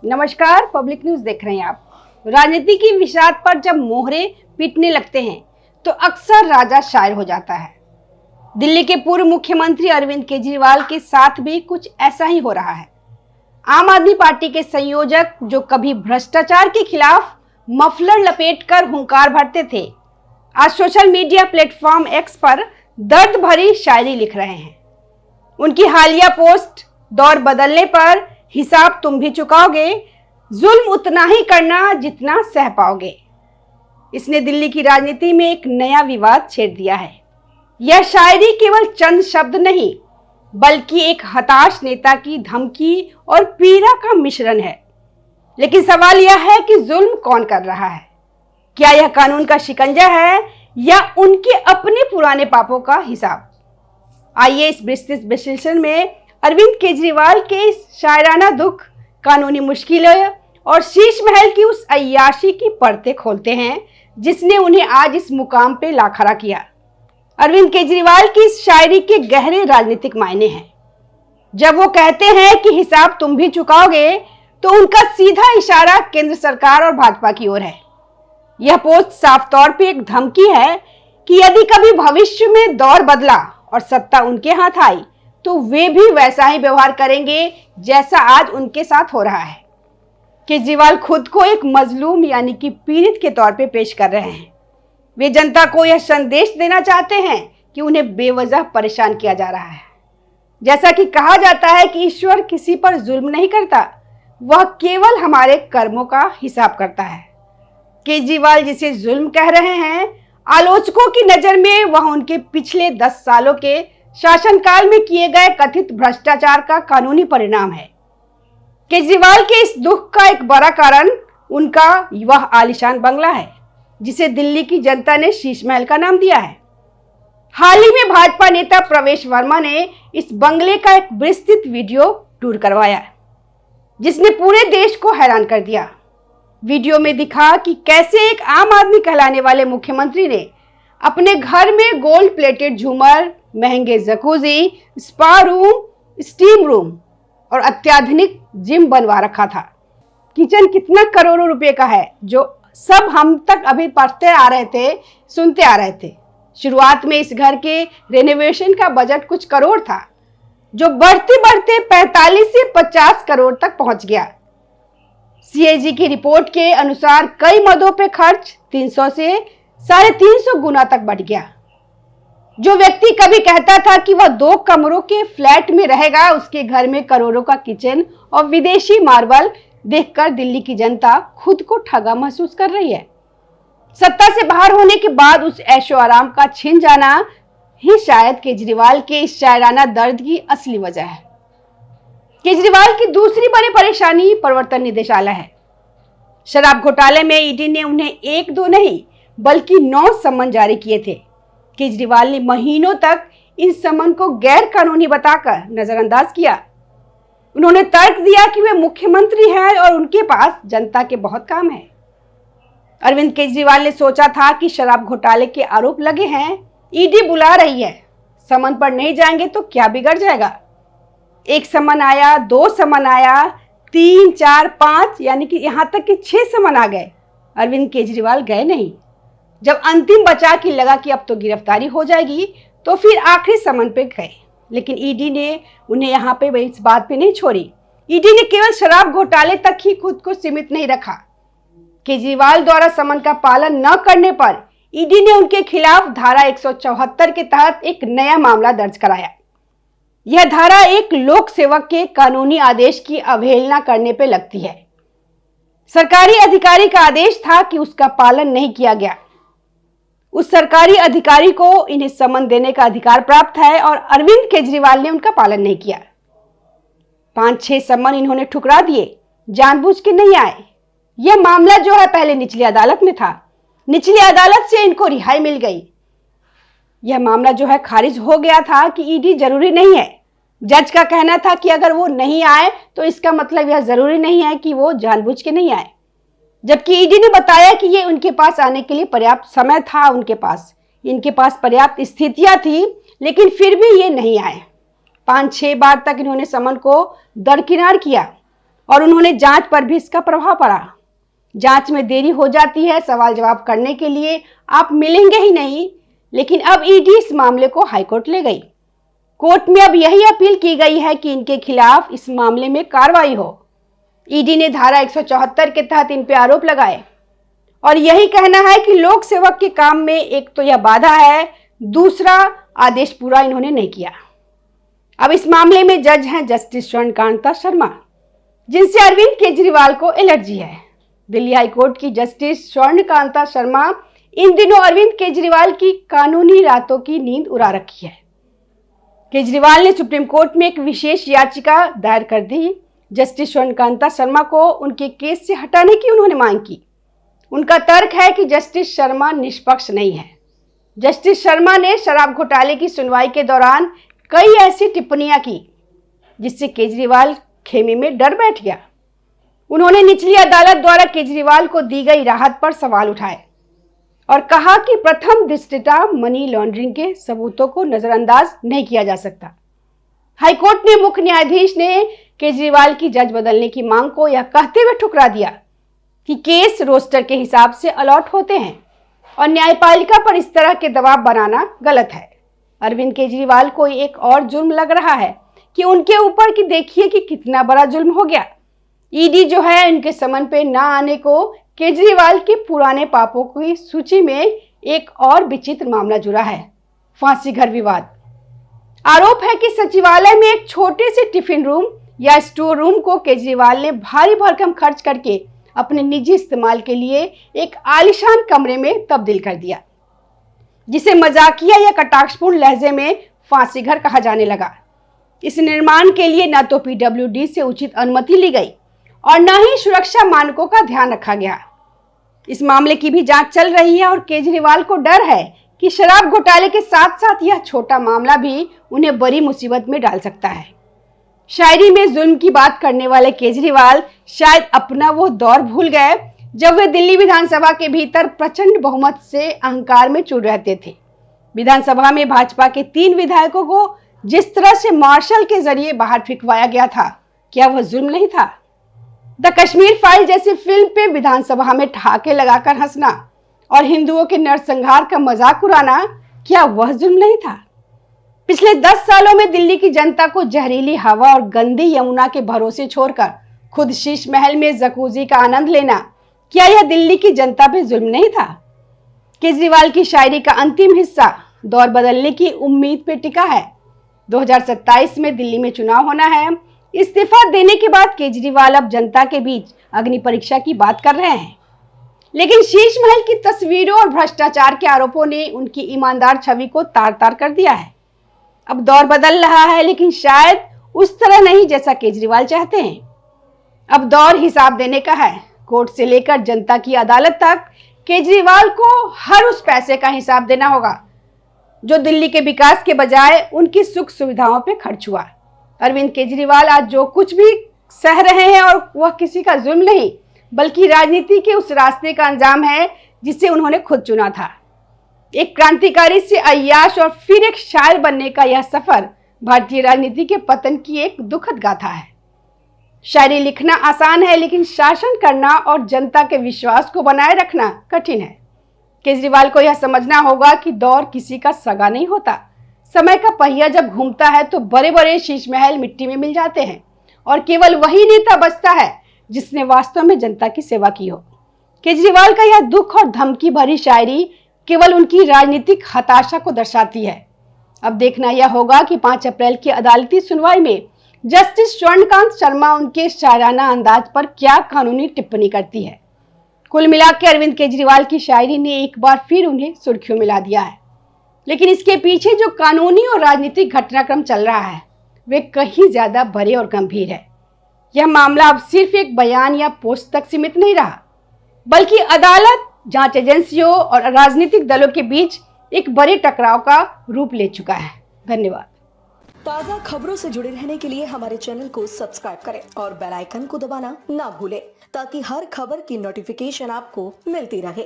नमस्कार, public news देख रहे हैं आप। राजनीति की विषाद पर जब मोहरे पीटने लगते हैं तो अक्सर राजा शायर हो जाता है। दिल्ली के पूर्व मुख्यमंत्री अरविंद केजरीवाल के साथ भी कुछ ऐसा ही हो रहा है। आम आदमी पार्टी के संयोजक जो कभी भ्रष्टाचार के खिलाफ मफलर लपेटकर हुंकार भरते थे, आज सोशल मीडिया प्लेटफॉर्म एक्स पर दर्द भरी शायरी लिख रहे हैं। उनकी हालिया पोस्ट दौर बदलने पर हिसाब तुम भी चुकाओगे, जुल्म उतना ही करना जितना सह पाओगे। इसने दिल्ली की राजनीति में एक नया विवाद छेड़ दिया है। यह शायरी केवल चंद शब्द नहीं बल्कि एक हताश नेता की धमकी और पीड़ा का मिश्रण है। लेकिन सवाल यह है कि जुल्म कौन कर रहा है? क्या यह कानून का शिकंजा है या उनके अपने पुराने पापों का हिसाब? आइए इस विस्तृत विश्लेषण में अरविंद केजरीवाल के इस शायराना दुख, कानूनी मुश्किलें और शीश महल की उस अय्याशी की परतें खोलते हैं जिसने उन्हें आज इस मुकाम पे ला खड़ा किया। अरविंद केजरीवाल की इस शायरी के गहरे राजनीतिक मायने हैं। जब वो कहते हैं कि हिसाब तुम भी चुकाओगे, तो उनका सीधा इशारा केंद्र सरकार और भाजपा की ओर है। यह पोस्ट साफ तौर पे एक धमकी है कि यदि कभी भविष्य में दौर बदला और सत्ता उनके हाथ आई तो वे भी वैसा ही व्यवहार करेंगे जैसा आज उनके साथ हो रहा है। केजरीवाल खुद को एक मजलूम यानी कि पीड़ित के तौर पे पेश कर रहे हैं। वे जनता को यह संदेश देना चाहते हैं कि उन्हें बेवजह परेशान किया जा रहा है। जैसा कि कहा जाता है कि ईश्वर किसी पर जुल्म नहीं करता, वह केवल हमारे कर्मों का हिसाब करता है। केजरीवाल जिसे जुल्म कह रहे हैं, आलोचकों की नजर में वह उनके पिछले 10 सालों के शासनकाल में किए गए कथित भ्रष्टाचार का कानूनी परिणाम है। केजरीवाल के इस दुख का एक बड़ा कारण उनका वह आलीशान बंगला है जिसे दिल्ली की जनता ने शीश महल का नाम दिया है। हाल ही में भाजपा नेता प्रवेश वर्मा ने इस बंगले का एक विस्तृत वीडियो टूर करवाया जिसने पूरे देश को हैरान कर दिया। वीडियो में दिखा कि कैसे एक आम आदमी कहलाने वाले मुख्यमंत्री ने अपने घर में गोल्ड प्लेटेड झूमर, महंगे jacuzzi, spa room, steam room और अत्याधुनिक जिम बनवा रखा था। किचन कितना करोड़ों रुपए का है जो सब हम तक अभी पढ़ते आ रहे थे, सुनते आ रहे थे। शुरुआत में इस घर के रेनोवेशन का बजट कुछ करोड़ था जो बढ़ते बढ़ते 45 से 50 करोड़ तक पहुंच गया। सीएजी की रिपोर्ट के अनुसार कई मदों पे खर्च 300 से 350 गुना तक बढ़ गया। जो व्यक्ति कभी कहता था कि वह 2 कमरों के फ्लैट में रहेगा, उसके घर में करोड़ों का किचन और विदेशी मार्बल देखकर दिल्ली की जनता खुद को ठगा महसूस कर रही है। सत्ता से बाहर होने के बाद उस ऐशो आराम का छिन जाना ही शायद केजरीवाल के इस शायराना दर्द की असली वजह है। केजरीवाल की दूसरी बड़ी परेशानी प्रवर्तन निदेशालय है। शराब घोटाले में ईडी ने उन्हें 1-2 नहीं बल्कि 9 सम्मन जारी किए थे। केजरीवाल ने महीनों तक इन सम्मन को गैर कानूनी बताकर नजरअंदाज किया। उन्होंने तर्क दिया कि वे मुख्यमंत्री हैं और उनके पास जनता के बहुत काम है। अरविंद केजरीवाल ने सोचा था कि शराब घोटाले के आरोप लगे हैं, ईडी बुला रही है, सम्मन पर नहीं जाएंगे तो क्या बिगड़ जाएगा। 1 सम्मन आया, 2 सम्मन आया, 3, 4, 5 यानी कि यहां तक कि 6 सम्मन आ गए। अरविंद केजरीवाल गए नहीं। जब अंतिम बचा कि लगा कि अब तो गिरफ्तारी हो जाएगी तो फिर आखिरी सम्मन पे गए, लेकिन ईडी ने उन्हें यहाँ पे इस बात पे नहीं छोड़ी। ईडी ने केवल शराब घोटाले तक ही खुद को सीमित नहीं रखा। केजरीवाल द्वारा सम्मन का पालन न करने पर ईडी ने उनके खिलाफ धारा 174 के तहत एक नया मामला दर्ज कराया। यह धारा एक लोक सेवक के कानूनी आदेश की अवहेलना करने पे लगती है। सरकारी अधिकारी का आदेश था कि उसका पालन नहीं किया गया। उस सरकारी अधिकारी को इन्हें सम्मन देने का अधिकार प्राप्त है और अरविंद केजरीवाल ने उनका पालन नहीं किया। 5-6 सम्मन इन्होंने ठुकरा दिए, जानबूझ के नहीं आए। यह मामला जो है पहले निचली अदालत में था, निचली अदालत से इनको रिहाई मिल गई। यह मामला जो है खारिज हो गया था कि ईडी जरूरी नहीं है। जज का कहना था कि अगर वो नहीं आए तो इसका मतलब यह जरूरी नहीं है कि वो जानबूझ के नहीं आए, जबकि ईडी ने बताया कि ये उनके पास आने के लिए पर्याप्त समय था, इनके पास पर्याप्त स्थितियां थी, लेकिन फिर भी ये नहीं आए। 5-6 बार तक इन्होंने समन को दरकिनार किया और उन्होंने जांच पर भी इसका प्रभाव पड़ा। जांच में देरी हो जाती है, सवाल जवाब करने के लिए आप मिलेंगे ही नहीं। लेकिन अब ईडी इस मामले को हाईकोर्ट ले गई। कोर्ट में अब यही अपील की गई है कि इनके खिलाफ इस मामले में कार्रवाई हो। ईडी ने धारा 174 के तहत इन पे आरोप लगाए और यही कहना है कि लोक सेवक के काम में एक तो यह बाधा है, दूसरा आदेश पूरा इन्होंने नहीं किया। अब इस मामले में जज हैं जस्टिस स्वर्णकांता शर्मा, जिनसे अरविंद केजरीवाल को एलर्जी है। दिल्ली हाईकोर्ट की जस्टिस स्वर्णकांता शर्मा इन दिनों अरविंद केजरीवाल की कानूनी रातों की नींद उड़ा रखी है। केजरीवाल ने सुप्रीम कोर्ट में एक विशेष याचिका दायर कर दी। जस्टिस स्वर्णकांता शर्मा को उनके केस से हटाने की उन्होंने मांग की। उनका तर्क है कि जस्टिस शर्मा निष्पक्ष नहीं है। जस्टिस शर्मा ने शराब घोटाले की सुनवाई के दौरान कई ऐसी टिप्पणियां की जिससे केजरीवाल खेमे में डर बैठ गया। उन्होंने निचली अदालत द्वारा केजरीवाल को दी गई राहत पर सवाल उठाए और कहा कि प्रथम दृष्टया मनी लॉन्ड्रिंग के सबूतों को नजरअंदाज नहीं किया जा सकता। हाईकोर्ट ने मुख्य न्यायाधीश ने केजरीवाल की जज बदलने की मांग को यह कहते हुए ठुकरा दिया कि केस रोस्टर के हिसाब से अलॉट होते हैं और न्यायपालिका पर इस तरह के दबाव बनाना गलत है। अरविंद केजरीवाल को एक और जुर्म लग रहा है कि उनके ऊपर कि देखिए कि कितना बड़ा जुर्म हो गया। ईडी जो है इनके समन पे ना आने को केजरीवाल के पुराने पापों की सूची में एक और विचित्र मामला जुड़ा है, फांसी घर विवाद। आरोप है कि सचिवालय में एक छोटे से टिफिन रूम या स्टोर रूम को केजरीवाल ने भारी भरकम खर्च करके अपने निजी इस्तेमाल के लिए एक आलीशान कमरे में तब्दील कर दिया, जिसे मजाकिया या कटाक्षपूर्ण लहजे में फांसी घर कहा जाने लगा। इस निर्माण के लिए न तो पीडब्ल्यूडी से उचित अनुमति ली गई और न ही सुरक्षा मानकों का ध्यान रखा गया। इस मामले की भी जांच चल रही है और केजरीवाल को डर है कि शराब घोटाले के साथ साथ यह छोटा मामला भी उन्हें बड़ी मुसीबत में डाल सकता है। शायरी में जुल्म की बात करने वाले केजरीवाल शायद अपना वो दौर भूल गए जब वे दिल्ली विधानसभा के भीतर प्रचंड बहुमत से अहंकार में चूर रहते थे। विधानसभा में भाजपा के 3 विधायकों को जिस तरह से मार्शल के जरिए बाहर फेंकवाया गया था, क्या वह जुल्म नहीं था? द कश्मीर फाइल जैसी फिल्म पे विधानसभा में ठहाके लगाकर हंसना और हिंदुओं के नरसंहार का मजाक उड़ाना, क्या वह जुल्म नहीं था? पिछले 10 सालों में दिल्ली की जनता को जहरीली हवा और गंदी यमुना के भरोसे छोड़कर खुद शीश महल में जकूजी का आनंद लेना, क्या यह दिल्ली की जनता पे जुल्म नहीं था? केजरीवाल की शायरी का अंतिम हिस्सा दौर बदलने की उम्मीद पे टिका है। 2027 में दिल्ली में चुनाव होना है। इस्तीफा देने के बाद केजरीवाल अब जनता के बीच अग्नि परीक्षा की बात कर रहे हैं, लेकिन शीश महल की तस्वीरों और भ्रष्टाचार के आरोपों ने उनकी ईमानदार छवि को तार तार कर दिया है। अब दौर बदल रहा है, लेकिन शायद उस तरह नहीं जैसा केजरीवाल चाहते हैं। अब दौर हिसाब देने का है। कोर्ट से लेकर जनता की अदालत तक केजरीवाल को हर उस पैसे का हिसाब देना होगा जो दिल्ली के विकास के बजाय उनकी सुख सुविधाओं पे खर्च हुआ। अरविंद केजरीवाल आज जो कुछ भी सह रहे हैं और वह किसी का जुल्म नहीं, बल्कि राजनीति के उस रास्ते का अंजाम है जिसे उन्होंने खुद चुना था। एक क्रांतिकारी से अय्याश और फिर एक शायर बनने का यह सफर भारतीय राजनीति के पतन की एक दुखद गाथा है। शायरी लिखना आसान है, लेकिन शासन करना और जनता के विश्वास को बनाए रखना कठिन है। केजरीवाल को यह समझना होगा कि दौर किसी का सगा नहीं होता। समय का पहिया जब घूमता है तो बड़े बड़े शीश महल मिट्टी में मिल जाते हैं और केवल वही नेता बचता है जिसने वास्तव में जनता की सेवा की हो। केजरीवाल का यह दुख और धमकी भरी शायरी केवल उनकी राजनीतिक हताशा को दर्शाती है। अब देखना यह होगा कि 5 अप्रैल की अदालती सुनवाई में जस्टिस स्वर्णकांत शर्मा उनके शायराना अंदाज पर क्या कानूनी टिप्पणी करती है। कुल मिलाकर अरविंद केजरीवाल की शायरी ने एक बार फिर उन्हें सुर्खियों में ला दिया है, लेकिन इसके पीछे जो कानूनी और राजनीतिक घटनाक्रम चल रहा है वे कहीं ज्यादा बड़े और गंभीर है। यह मामला अब सिर्फ एक बयान या पोस्ट तक सीमित नहीं रहा, बल्कि अदालत, जांच एजेंसियों और राजनीतिक दलों के बीच एक बड़े टकराव का रूप ले चुका है। धन्यवाद। ताज़ा खबरों से जुड़े रहने के लिए हमारे चैनल को सब्सक्राइब करें और बेल आइकन को दबाना ना भूलें, ताकि हर खबर की नोटिफिकेशन आपको मिलती रहे।